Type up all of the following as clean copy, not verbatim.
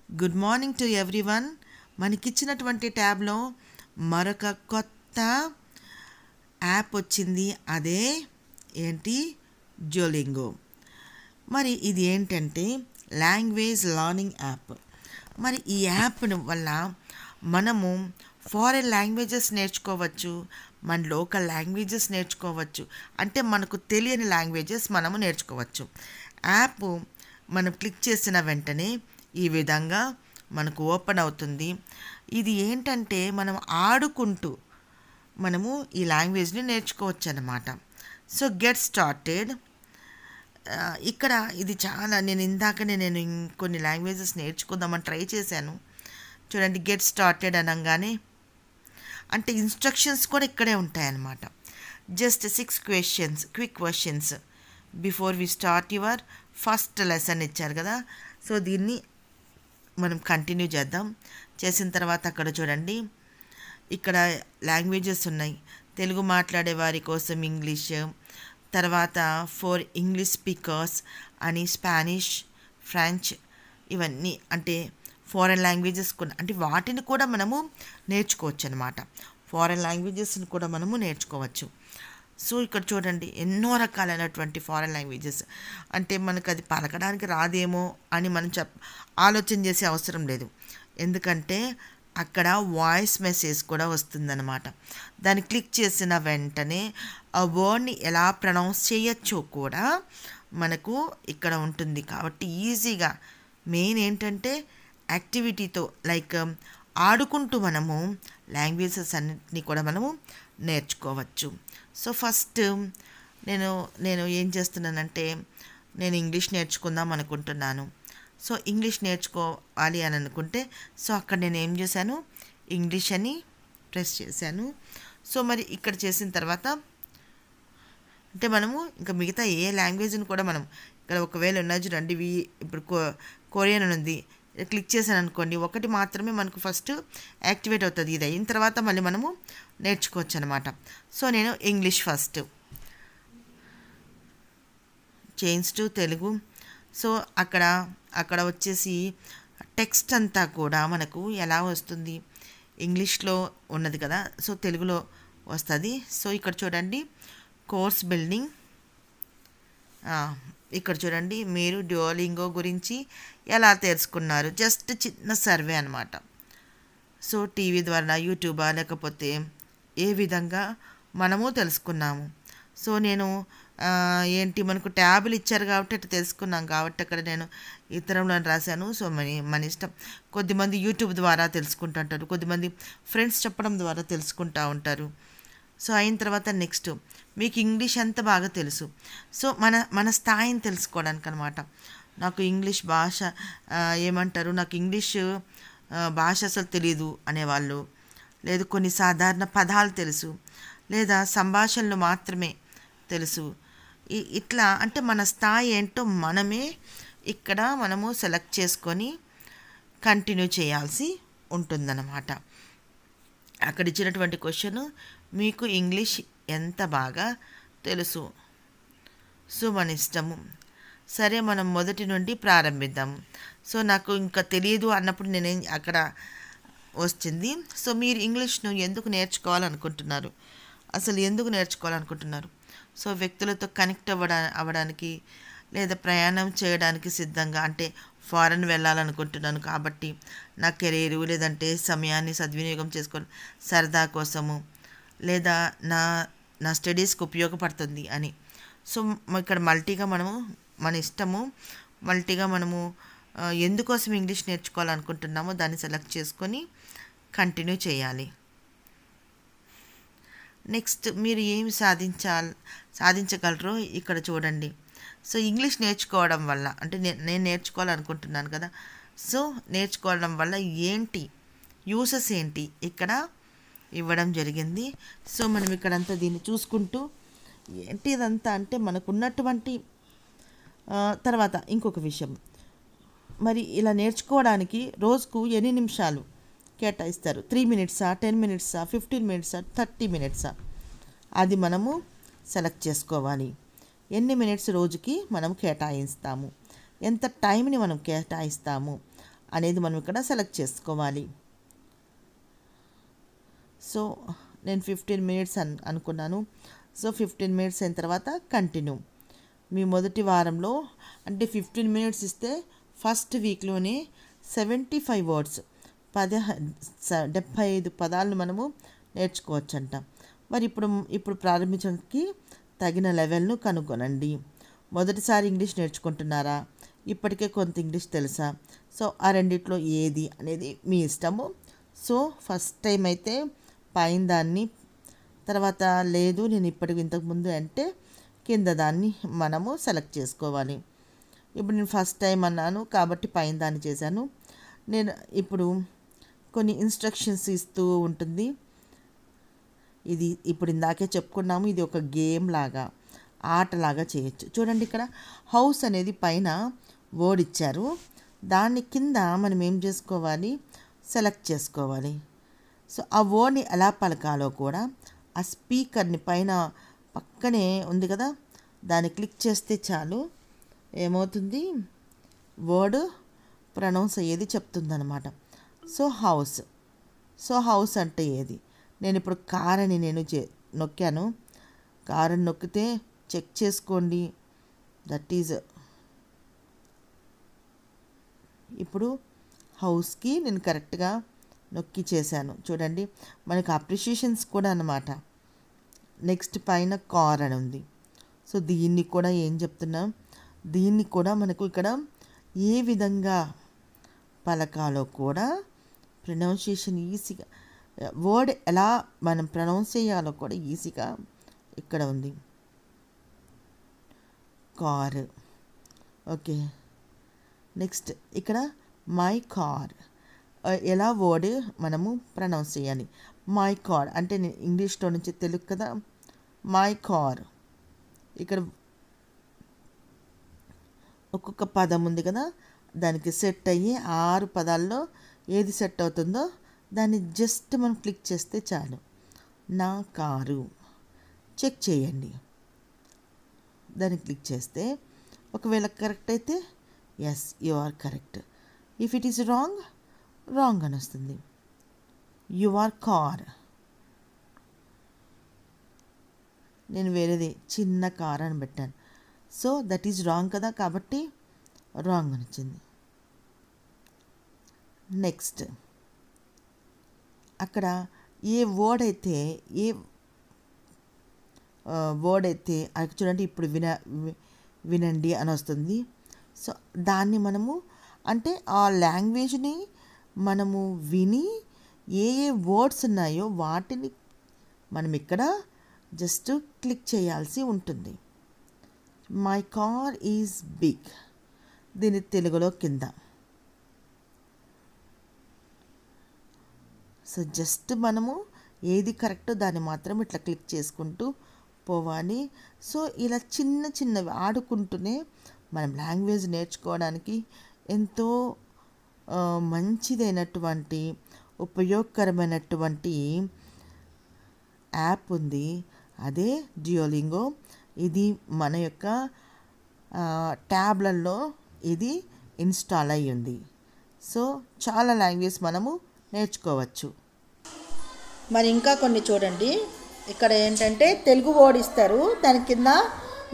Good morning to everyone. మనకిచ్చినటువంటి ట్యాబ్లో మరొక కొత్త యాప్ వచ్చింది. అదే ఏంటి? డ్యూలింగో. మరి ఇది ఏంటంటే లాంగ్వేజ్ లర్నింగ్ యాప్. మరి ఈ యాప్ వల్ల మనము ఫారెన్ లాంగ్వేజెస్ నేర్చుకోవచ్చు, మన లోకల్ లాంగ్వేజెస్ నేర్చుకోవచ్చు. అంటే మనకు తెలియని లాంగ్వేజెస్ మనము నేర్చుకోవచ్చు. యాప్ మనం క్లిక్ చేసిన వెంటనే ఈ విధంగా మనకు ఓపెన్ అవుతుంది. ఇది ఏంటంటే మనం ఆడుకుంటూ మనము ఈ లాంగ్వేజ్ని నేర్చుకోవచ్చు అన్నమాట. So get started. ఇక్కడ ఇది చాలా నేను కొన్ని లాంగ్వేజెస్ నేర్చుకుందామని ట్రై చేశాను. చూడండి, గెట్ స్టార్టెడ్ అనగానే అంటే ఇన్స్ట్రక్షన్స్ కూడా ఇక్కడే ఉంటాయన్నమాట. Just 6 questions, quick questions before we start your first lesson ఇచ్చారు కదా. సో దీన్ని మనం కంటిన్యూ చేద్దాం. చేసిన తర్వాత అక్కడ చూడండి, ఇక్కడ లాంగ్వేజెస్ ఉన్నాయి. తెలుగు మాట్లాడే వారి కోసం ఇంగ్లీష్, తర్వాత ఫర్ ఇంగ్లీష్ స్పీకర్స్ అని స్పానిష్, ఫ్రెంచ్, ఇవన్నీ అంటే ఫారెన్ లాంగ్వేజెస్ కూడా, అంటే వాటిని కూడా మనము నేర్చుకోవచ్చు అనమాట. ఫారెన్ లాంగ్వేజెస్ని కూడా మనము నేర్చుకోవచ్చు. సో ఇక్కడ చూడండి, ఎన్నో రకాలైనటువంటి ఫారెన్ లాంగ్వేజెస్. అంటే మనకు అది పలకడానికి రాదేమో అని మనం ఆలోచన చేసే అవసరం లేదు. ఎందుకంటే అక్కడ వాయిస్ మెసేజ్ కూడా వస్తుందన్నమాట. దాన్ని క్లిక్ చేసిన వెంటనే ఆ వర్డ్ని ఎలా ప్రొనౌన్స్ చేయొచ్చో కూడా మనకు ఇక్కడ ఉంటుంది. కాబట్టి ఈజీగా మెయిన్ ఏంటంటే యాక్టివిటీతో లైక్ ఆడుకుంటూ మనము లాంగ్వేజెస్ అన్నిటినీ కూడా మనము నేర్చుకోవచ్చు. సో ఫస్ట్ నేను ఏం చేస్తున్నానంటే నేను ఇంగ్లీష్ నేర్చుకుందాం అనుకుంటున్నాను. సో ఇంగ్లీష్ నేర్చుకోవాలి అని అనుకుంటే సో అక్కడ నేను ఏం చేశాను, ఇంగ్లీష్ అని ప్రెస్ చేశాను. సో మరి ఇక్కడ చేసిన తర్వాత అంటే మనము ఇంకా మిగతా ఏ లాంగ్వేజ్ని కూడా మనం ఇక్కడ ఒకవేళ ఉన్నది చూడండి, ఇప్పుడు కొరియన్ ఉంది, క్లిక్ చేశాను అనుకోండి, ఒకటి మాత్రమే మనకు ఫస్ట్ యాక్టివేట్ అవుతుంది. ఇది అయిన తర్వాత మళ్ళీ మనము నేర్చుకోవచ్చు అనమాట. సో నేను English first change to Telugu. So అక్కడ వచ్చేసి టెక్స్ట్ అంతా కూడా మనకు ఎలా వస్తుంది, ఇంగ్లీష్లో ఉన్నది కదా, సో తెలుగులో వస్తుంది. సో ఇక్కడ చూడండి, కోర్స్ బిల్డింగ్. ఇక్కడ చూడండి, మీరు డ్యూలింగో గురించి ఎలా తెలుసుకున్నారు, జస్ట్ చిన్న సర్వే అనమాట. సో టీవీ ద్వారా, యూట్యూబా, లేకపోతే ఏ విధంగా మనము తెలుసుకున్నాము. సో నేను ఏంటి మనకు ట్యాబులు ఇచ్చారు కాబట్టి అట్లా తెలుసుకున్నాం కాబట్టి అక్కడ నేను ఇతరంలో రాశాను. సో మన ఇష్టం. కొద్దిమంది యూట్యూబ్ ద్వారా తెలుసుకుంటుంటారు, కొద్దిమంది ఫ్రెండ్స్ చెప్పడం ద్వారా తెలుసుకుంటూ ఉంటారు. సో అయిన తర్వాత నెక్స్ట్ మీకు ఇంగ్లీష్ ఎంత బాగా తెలుసు, సో మన స్థాయిని తెలుసుకోవడానికి అనమాట. నాకు ఇంగ్లీష్ భాష ఏమంటారు, నాకు ఇంగ్లీష్ భాష అసలు తెలీదు అనేవాళ్ళు, లేదు కొన్ని సాధారణ పదాలు తెలుసు, లేదా సంభాషణలు మాత్రమే తెలుసు. ఇట్లా అంటే మన స్థాయి ఏంటో మనమే ఇక్కడ మనము సెలెక్ట్ చేసుకొని కంటిన్యూ చేయాల్సి ఉంటుందన్నమాట. అక్కడ ఇచ్చినటువంటి క్వశ్చన్, మీకు ఇంగ్లీష్ ఎంత బాగా తెలుసు. సో మన ఇష్టము. సరే, మనం మొదటి నుండి ప్రారంభిద్దాం. సో నాకు ఇంకా తెలియదు అన్నప్పుడు నేనేం అక్కడ వచ్చింది. సో మీరు ఇంగ్లీష్ను ఎందుకు నేర్చుకోవాలనుకుంటున్నారు, అసలు ఎందుకు నేర్చుకోవాలనుకుంటున్నారు? సో వ్యక్తులతో కనెక్ట్ అవ్వడానికి, లేదా ప్రయాణం చేయడానికి సిద్ధంగా, అంటే ఫారెన్ వెళ్ళాలనుకుంటున్నాను కాబట్టి నా కెరీరు లేదంటే సమయాన్ని సద్వినియోగం చేసుకొని సరదా కోసము, లేదా నా స్టడీస్కి ఉపయోగపడుతుంది అని. సో ఇక్కడ మల్టీగా మనము మన ఇష్టము, మల్టీగా మనము ఎందుకోసం ఇంగ్లీష్ నేర్చుకోవాలనుకుంటున్నామో దాన్ని సెలెక్ట్ చేసుకొని కంటిన్యూ చేయాలి. నెక్స్ట్ మీరు ఏమి సాధించగలరో ఇక్కడ చూడండి. సో ఇంగ్లీష్ నేర్చుకోవడం వల్ల అంటే నేను నేర్చుకోవాలనుకుంటున్నాను కదా, సో నేర్చుకోవడం వల్ల ఏంటి యూసెస్ ఏంటి ఇక్కడ ఇవ్వడం జరిగింది. సో మనం ఇక్కడంతా దీన్ని చూసుకుంటూ ఏంటి ఇదంతా అంటే మనకున్నటువంటి తర్వాత ఇంకొక విషయం, మరి ఇలా నేర్చుకోవడానికి రోజుకు ఎన్ని నిమిషాలు కేటాయిస్తారు? 3 మినిట్సా, 10 మినిట్సా, 15 మినిట్సా, 30 మినిట్సా? అది మనము సెలెక్ట్ చేసుకోవాలి. ఎన్ని మినిట్స్ రోజుకి మనం కేటాయిస్తాము, ఎంత టైంని మనం కేటాయిస్తాము అనేది మనం ఇక్కడ సెలెక్ట్ చేసుకోవాలి. సో నేను 15 మినిట్స్ అనుకున్నాను. సో 15 మినిట్స్ అయిన తర్వాత కంటిన్యూ. మీ మొదటి వారంలో అంటే 15 మినిట్స్ ఇస్తే ఫస్ట్ వీక్లోనే 75 వర్డ్స్ 75 పదాలను మనము నేర్చుకోవచ్చంట. మరి ఇప్పుడు ప్రారంభించడానికి తగిన లెవెల్ను కనుగొనండి. మొదటిసారి ఇంగ్లీష్ నేర్చుకుంటున్నారా? ఇప్పటికే కొంత ఇంగ్లీష్ తెలుసా? సో ఆ రెండిట్లో ఏది అనేది మీ ఇష్టము. సో ఫస్ట్ టైం అయితే పైన దాన్ని, తర్వాత లేదు నేను ఇంతకుముందు అంటే కింద దాన్ని మనము సెలెక్ట్ చేసుకోవాలి. ఇప్పుడు నేను ఫస్ట్ టైం అన్నాను కాబట్టి పైన దాన్ని చేశాను. నేను ఇప్పుడు కొన్ని ఇన్స్ట్రక్షన్స్ ఇస్తూ ఉంటుంది. ఇది ఇప్పుడు ఇందాకే చెప్పుకున్నాము, ఇది ఒక గేమ్ లాగా, ఆటలాగా చేయొచ్చు. చూడండి, ఇక్కడ హౌస్ అనేది పైన వర్డ్ ఇచ్చారు, దాని కింద మనం ఏం చేసుకోవాలి, సెలెక్ట్ చేసుకోవాలి. సో ఆ వర్డ్ని ఎలా పలకాలో కూడా ఆ స్పీకర్ని పైన పక్కనే ఉంది కదా, దాన్ని క్లిక్ చేస్తే చాలు ఏమవుతుంది, వర్డ్ ప్రొనౌన్స్ అయ్యేది చెప్తుందన్నమాట. సో హౌస్ అంటే ఏది, నేను ఇప్పుడు కార్ అని నొక్కాను. కార్ అని నొక్కితే చెక్ చేసుకోండి, దట్ ఈజ్ ఇప్పుడు హౌస్కి నేను కరెక్ట్గా నొక్కి చేశాను. చూడండి, మనకు అప్రిషియేషన్స్ కూడా అన్నమాట. నెక్స్ట్ పైన కార్ అని ఉంది. సో దీన్ని కూడా ఏం చెప్తున్నాం, దీన్ని కూడా మనకు ఇక్కడ ఏ విధంగా పలకాలో కూడా ప్రొనౌన్సియేషన్ ఈజీగా, వర్డ్ ఎలా మనం ప్రొనౌన్స్ చేయాలో కూడా ఈజీగా ఇక్కడ ఉంది. కార్. ఓకే, నెక్స్ట్ ఇక్కడ మై కార్, ఎలా వర్డ్ మనము ప్రొనౌన్స్ చేయాలి. మై కార్ అంటే నేను ఇంగ్లీష్లో నుంచి తెలుగు కదా, మై కార్. ఇక్కడ ఒక్కొక్క పదం ఉంది కదా, దానికి సెట్ అయ్యి 6 పదాల్లో ఏది సెట్ అవుతుందో దాన్ని జస్ట్ మనం క్లిక్ చేస్తే చాలు. నా కారు, చెక్ చేయండి. దాన్ని క్లిక్ చేస్తే ఒకవేళ కరెక్ట్ అయితే yes you are correct, if it is wrong అని వస్తుంది. యువర్ కార్, నేను వేరేది చిన్న కార్ అని పెట్టాను. సో దట్ ఈజ్ రాంగ్ కదా, కాబట్టి రాంగ్ అని వచ్చింది. నెక్స్ట్ అక్కడ ఏ వర్డ్ అయితే అది చూడండి, ఇప్పుడు వినండి అని వస్తుంది. సో దాన్ని మనము అంటే ఆ లాంగ్వేజ్ని మనము విని ఏ వర్డ్స్ ఉన్నాయో వాటిని మనం ఇక్కడ జస్ట్ క్లిక్ చేయాల్సి ఉంటుంది. మై కార్ ఈజ్ బిగ్, దీని తెలుగులో కింద. సో జస్ట్ మనము ఏది కరెక్టో దాన్ని మాత్రం ఇట్లా క్లిక్ చేసుకుంటూ పోవాలి. సో ఇలా చిన్నవి ఆడుకుంటూనే మనం లాంగ్వేజ్ నేర్చుకోవడానికి ఎంతో మంచిదైనటువంటి ఉపయోగకరమైనటువంటి యాప్ ఉంది, అదే డ్యూయోలింగో. ఇది మన యొక్క ట్యాబ్లలో ఇది ఇన్స్టాల్ అయ్యి ఉంది. సో చాలా లాంగ్వేజ్ మనము నేర్చుకోవచ్చు. మరి ఇంకా కొన్ని చూడండి, ఇక్కడ ఏంటంటే తెలుగు వర్డ్ ఇస్తారు, దాని కింద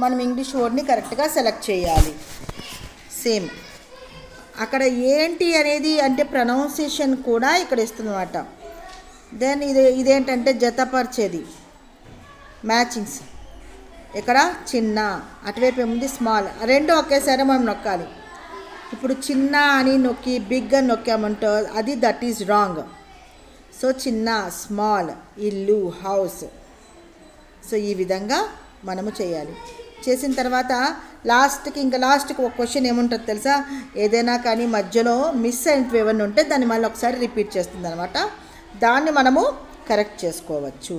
మనం ఇంగ్లీష్ వర్డ్ని కరెక్ట్గా సెలెక్ట్ చేయాలి. సేమ్ అక్కడ ఏంటి అనేది అంటే ప్రొనౌన్సియేషన్ కూడా ఇక్కడ ఇస్తుందన్నమాట. దెన్ ఇదేంటంటే జతపరిచేది, మ్యాచింగ్స్. ఇక్కడ చిన్న, అటువైపు ఏముంది స్మాల్, రెండు ఒకేసారి మనం నొక్కాలి. ఇప్పుడు చిన్న అని నొక్కి బిగ్ అని నొక్కామంటో అది దట్ ఈజ్ రాంగ్. సో చిన్న, స్మాల్, ఇల్లు, హౌస్. సో ఈ విధంగా మనము చేయాలి. చేసిన తర్వాత లాస్ట్కి ఒక క్వశ్చన్ ఏముంటుంది తెలుసా, ఏదైనా కానీ మధ్యలో మిస్ అయినవి ఏమైనా ఉంటే దాన్ని మళ్ళీ ఒకసారి రిపీట్ చేస్తుంది అనమాట. దాన్ని మనము కరెక్ట్ చేసుకోవచ్చు.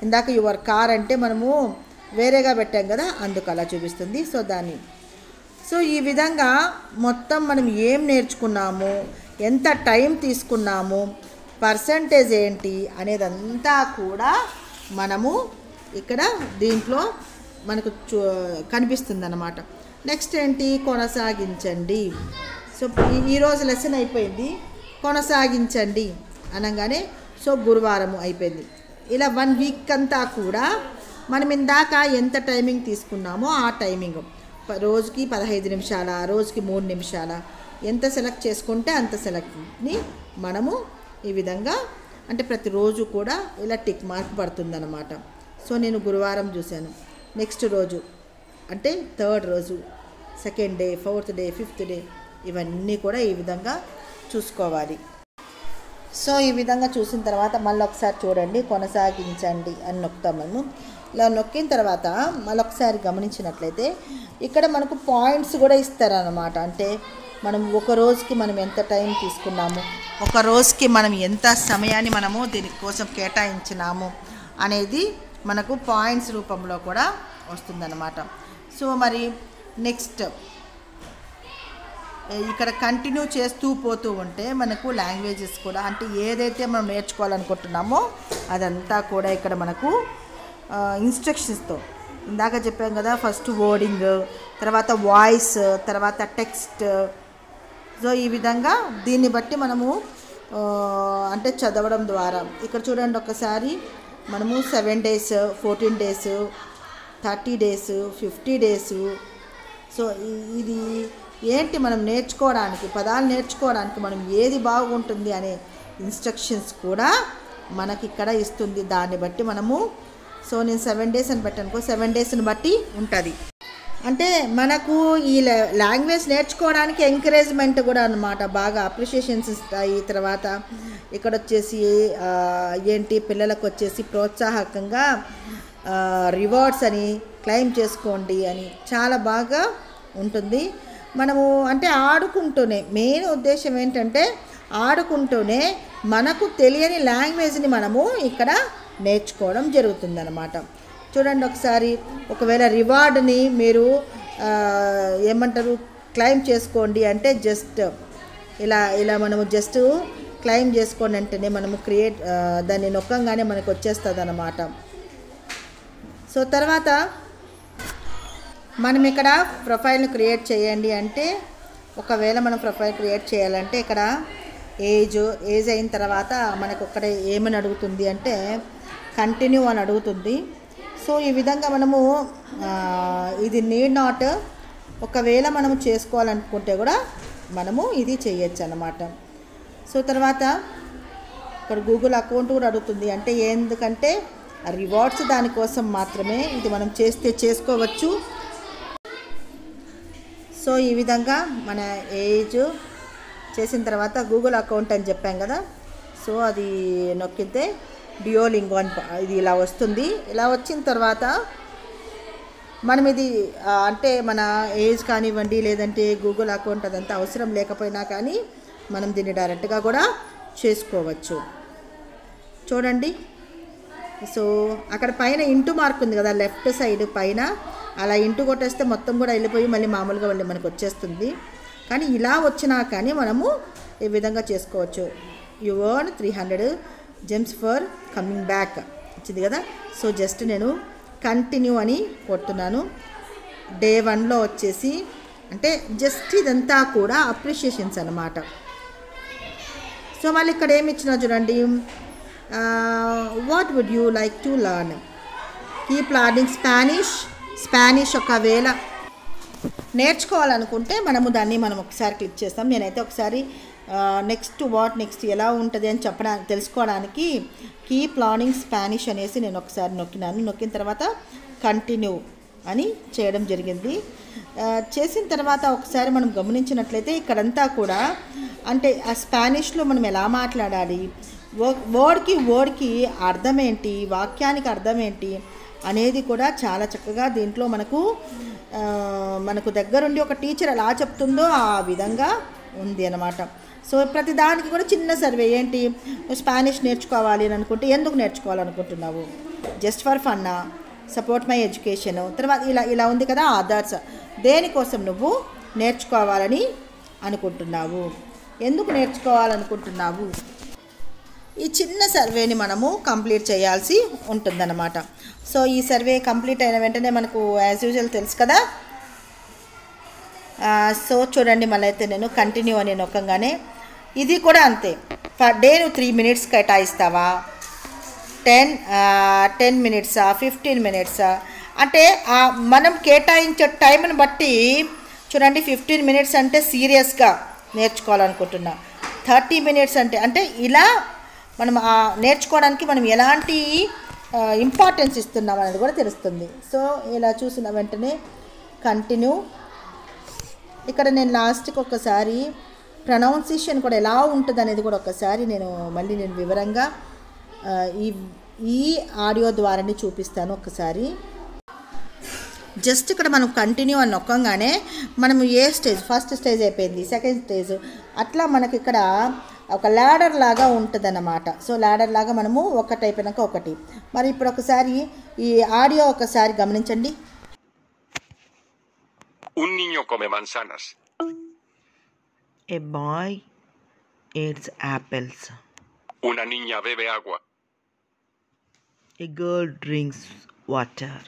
ఇందాక యువర్ కార్ అంటే మనము వేరేగా పెట్టాం కదా, అందుకు అలా చూపిస్తుంది. సో ఈ విధంగా మొత్తం మనం ఏం నేర్చుకున్నాము, ఎంత టైం తీసుకున్నాము, పర్సంటేజ్ ఏంటి అనేదంతా కూడా మనము ఇక్కడ దీంట్లో మనకు కనిపిస్తుంది అన్నమాట. నెక్స్ట్ ఏంటి, కొనసాగించండి. సో ఈరోజు లెసన్ అయిపోయింది, కొనసాగించండి అనగానే సో గురువారం అయిపోయింది. ఇలా 1 వీక్ అంతా కూడా మనం ఇందాక ఎంత టైమింగ్ తీసుకున్నామో ఆ టైమింగ్ రోజుకి 15 నిమిషాల, రోజుకి 3 నిమిషాల, ఎంత సెలెక్ట్ చేసుకుంటే అంత సెలెక్ట్ని మనము ఈ విధంగా అంటే ప్రతిరోజు కూడా ఇలా టిక్ మార్క్ పడుతుందన్నమాట. సో నేను గురువారం చూశాను, నెక్స్ట్ రోజు అంటే 3rd రోజు, 2nd day, 4th day, 5th day, ఇవన్నీ కూడా ఈ విధంగా చూసుకోవాలి. సో ఈ విధంగా చూసిన తర్వాత మళ్ళీ ఒకసారి చూడండి, కొనసాగించండి అని నొక్కుతాము. ఇలా నొక్కిన తర్వాత మళ్ళీ ఒకసారి గమనించినట్లయితే ఇక్కడ మనకు పాయింట్స్ కూడా ఇస్తారన్నమాట. అంటే మనం ఒక రోజుకి మనం ఎంత టైం తీసుకున్నాము, ఒక రోజుకి మనం ఎంత సమయాన్ని మనము దీనికోసం కేటాయించినాము అనేది మనకు పాయింట్స్ రూపంలో కూడా వస్తుందన్నమాట. సో మరి నెక్స్ట్ ఇక్కడ కంటిన్యూ చేస్తూ పోతూ ఉంటే మనకు లాంగ్వేజెస్ కూడా అంటే ఏదైతే మనం నేర్చుకోవాలనుకుంటున్నామో అదంతా కూడా ఇక్కడ మనకు ఇన్స్ట్రక్షన్స్తో ఇందాక చెప్పాం కదా, ఫస్ట్ వర్డింగ్, తర్వాత వాయిస్, తర్వాత టెక్స్ట్. సో ఈ విధంగా దీన్ని బట్టి మనము అంటే చదవడం ద్వారా ఇక్కడ చూడండి ఒకసారి మనము 7 days, 14 days, 30 days, 50 days. So ఇది ఏంటి మనం నేర్చుకోవడానికి, పదాలు నేర్చుకోవడానికి మనం ఏది బాగుంటుంది అనే ఇన్స్ట్రక్షన్స్ కూడా మనకి ఇక్కడ ఇస్తుంది. దాన్ని బట్టి మనము సో నేను 7 days అని పెట్టానుకో, 7 daysని బట్టి ఉంటుంది. అంటే మనకు ఈ లాంగ్వేజ్ నేర్చుకోవడానికి ఎంకరేజ్మెంట్ కూడా అన్నమాట, బాగా అప్రిషియేషన్స్ ఇస్తాయి. తర్వాత ఇక్కడ వచ్చేసి ఏంటి పిల్లలకు వచ్చేసి ప్రోత్సాహకంగా రివార్డ్స్ అని క్లెయిమ్ చేసుకోండి అని చాలా బాగా ఉంటుంది. మనము అంటే ఆడుకుంటూనే, మెయిన్ ఉద్దేశం ఏంటంటే ఆడుకుంటూనే మనకు తెలియని లాంగ్వేజ్ని మనము ఇక్కడ నేర్చుకోవడం జరుగుతుందన్నమాట. చూడండి ఒకసారి, ఒకవేళ రివార్డ్ని మీరు ఏమంటారు క్లెయిమ్ చేసుకోండి అంటే జస్ట్ ఇలా మనము జస్ట్ క్లెయిమ్ చేసుకోండి అంటేనే మనము దాన్ని నొక్కంగానే మనకు వచ్చేస్తుంది అన్నమాట. సో తర్వాత మనం ఇక్కడ ప్రొఫైల్ని క్రియేట్ చేయండి అంటే ఒకవేళ మనం ప్రొఫైల్ క్రియేట్ చేయాలంటే ఇక్కడ ఏజ్ అయిన తర్వాత మనకు ఒక్కడ ఏమని అడుగుతుంది అంటే కంటిన్యూ అని అడుగుతుంది. సో ఈ విధంగా మనము ఇది నీడ్ నాట్, ఒకవేళ మనము చేసుకోవాలనుకుంటే కూడా మనము ఇది చేయొచ్చు అన్నమాట. సో తర్వాత ఇక్కడ గూగుల్ అకౌంట్ కూడా అడుగుతుంది. అంటే ఎందుకంటే రివార్డ్స్ దానికోసం మాత్రమే, ఇది మనం చేసుకోవచ్చు. సో ఈ విధంగా మన ఏజ్ చేసిన తర్వాత గూగుల్ అకౌంట్ అని చెప్పాం కదా, సో అది నొక్కితే డియోలింగో అని ఇది ఇలా వస్తుంది. ఇలా వచ్చిన తర్వాత మనం ఇది అంటే మన ఏజ్ కానివ్వండి లేదంటే గూగుల్ అకౌంట్ అదంతా అవసరం లేకపోయినా కానీ మనం దీన్ని డైరెక్ట్గా కూడా చేసుకోవచ్చు. చూడండి, సో అక్కడ పైన ఇంటూ మార్క్ ఉంది కదా లెఫ్ట్ సైడ్ పైన, అలా ఇంటూ కొట్టేస్తే మొత్తం కూడా వెళ్ళిపోయి మళ్ళీ మామూలుగా మళ్ళీ మనకు వచ్చేస్తుంది. కానీ ఇలా వచ్చినా కానీ మనము ఈ విధంగా చేసుకోవచ్చు. You earn 300 gems for coming back వచ్చింది కదా. సో జస్ట్ నేను కంటిన్యూ అని కొడుతున్నాను. డే 1లో వచ్చేసి అంటే జస్ట్ ఇదంతా కూడా అప్రిషియేషన్స్ అన్నమాట. సో మళ్ళీ ఇక్కడ ఏమి ఇచ్చినా చూడండి, what would you like to learn, keep learning Spanish ఒకవేళ నేర్చుకోవాలనుకుంటే మనము దాన్ని మనం ఒకసారి క్లిక్ చేస్తాం. నేనైతే ఒకసారి నెక్స్ట్ ఎలా ఉంటుంది అని తెలుసుకోవడానికి కీప్ లర్నింగ్ స్పానిష్ అనేసి నేను ఒకసారి నొక్కిన తర్వాత కంటిన్యూ అని చేయడం జరిగింది. చేసిన తర్వాత ఒకసారి మనం గమనించినట్లయితే ఇక్కడంతా కూడా అంటే ఆ స్పానిష్లో మనం ఎలా మాట్లాడాలి, వర్డ్కి అర్థం ఏంటి, వాక్యానికి అర్థం ఏంటి అనేది కూడా చాలా చక్కగా దీంట్లో మనకు దగ్గరుండి ఒక టీచర్ ఎలా చెప్తుందో ఆ విధంగా ఉంది అన్నమాట. సో ప్రతి దానికి కూడా చిన్న సర్వే, ఏంటి స్పానిష్ నేర్చుకోవాలి అని అనుకుంటే ఎందుకు నేర్చుకోవాలనుకుంటున్నావు, జస్ట్ ఫర్ ఫన్నా, సపోర్ట్ మై ఎడ్యుకేషన్, తర్వాత ఇలా ఉంది కదా అదర్స్, దేనికోసం నువ్వు నేర్చుకోవాలని అనుకుంటున్నావు, ఎందుకు నేర్చుకోవాలనుకుంటున్నావు, ఈ చిన్న సర్వేని మనము కంప్లీట్ చేయాల్సి ఉంటుందన్నమాట. సో ఈ సర్వే కంప్లీట్ అయిన వెంటనే మనకు యాజ్ యూజువల్ తెలుసు కదా సో చూడండి, మళ్ళీ అయితే నేను కంటిన్యూ అని నొక్కగానే ఇది కూడా అంతే. పర్ డే నువ్వు 3 minutes కేటాయిస్తావా, 10 minutes, 15 minutes, అంటే మనం కేటాయించే టైంని బట్టి చూడండి. 15 minutes అంటే సీరియస్గా నేర్చుకోవాలనుకుంటున్నా, 30 minutes అంటే ఇలా మనం నేర్చుకోవడానికి మనం ఎలాంటి ఇంపార్టెన్స్ ఇస్తున్నాం అనేది కూడా తెలుస్తుంది. సో ఇలా చూసిన వెంటనే కంటిన్యూ. ఇక్కడ నేను లాస్ట్కి ఒకసారి ప్రొనౌన్సియేషన్ కూడా ఎలా ఉంటుంది అనేది కూడా ఒకసారి నేను వివరంగా ఈ ఆడియో ద్వారానే చూపిస్తాను. ఒకసారి జస్ట్ ఇక్కడ మనం కంటిన్యూ అని నొక్కంగానే మనము ఏ స్టేజ్, ఫస్ట్ స్టేజ్ అయిపోయింది, సెకండ్ స్టేజ్, అట్లా మనకి ఇక్కడ ఒక ల్యాడర్ లాగా ఉంటుంది అన్నమాట. సో ల్యాడర్ లాగా మనము ఒకటి అయిపోయినాక ఒకటి. మరి ఇప్పుడు ఒకసారి ఈ ఆడియో ఒకసారి గమనించండి. Un niño come manzanas. A boy eats apples. Una niña bebe agua. A girl drinks water.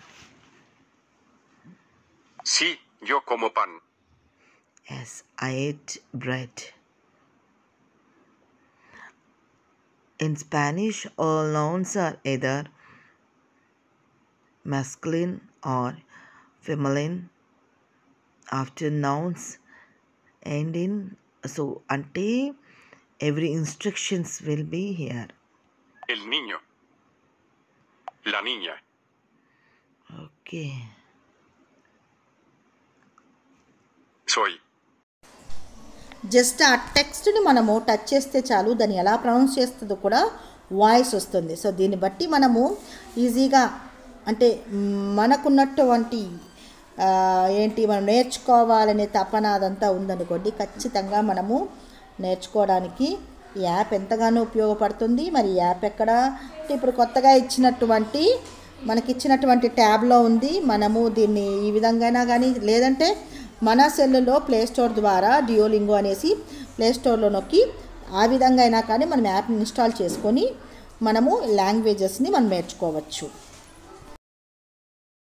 Sí, yo como pan. Yes, I ate bread. In Spanish, all nouns are either masculine or feminine after nouns end in so ante every instructions will be here. El niño. La niña. Okay. Soy. Just ఆ టెక్స్ట్ని మనము touch చేస్తే చాలు, దాన్ని ఎలా pronounce చేస్తుందో కూడా voice వస్తుంది. So దీన్ని బట్టి మనము ఈజీగా అంటే మనకున్నటువంటి మనం నేర్చుకోవాలనే తపన అదంతా ఉందనుకోండి, ఖచ్చితంగా మనము నేర్చుకోవడానికి ఈ యాప్ ఎంతగానో ఉపయోగపడుతుంది. మరి ఈ యాప్ ఎక్కడ అంటే ఇప్పుడు కొత్తగా మనకిచ్చినటువంటి ట్యాబ్లో ఉంది. మనము దీన్ని ఈ విధంగా కానీ, లేదంటే మన సెల్లో ప్లేస్టోర్ ద్వారా డ్యూలింగో అనేసి ప్లేస్టోర్లో నొక్కి ఆ విధంగా అయినా కానీ మనం యాప్ని ఇన్స్టాల్ చేసుకొని మనము లాంగ్వేజెస్ని మనం నేర్చుకోవచ్చు.